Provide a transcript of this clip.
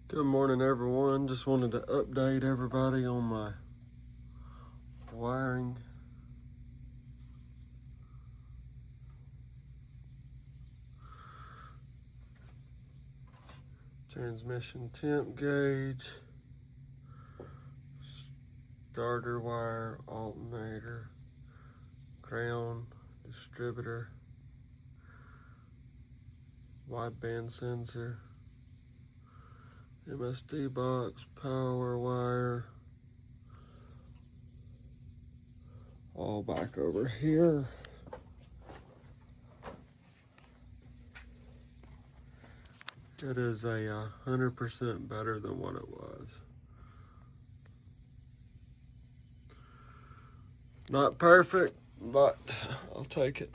Good morning, everyone. Just wanted to update everybody on my wiring. Transmission temp gauge, starter wire, alternator, ground, distributor, wideband sensor, MSD box, power wire, all back over here. It is 100% better than what it was. Not perfect, but I'll take it.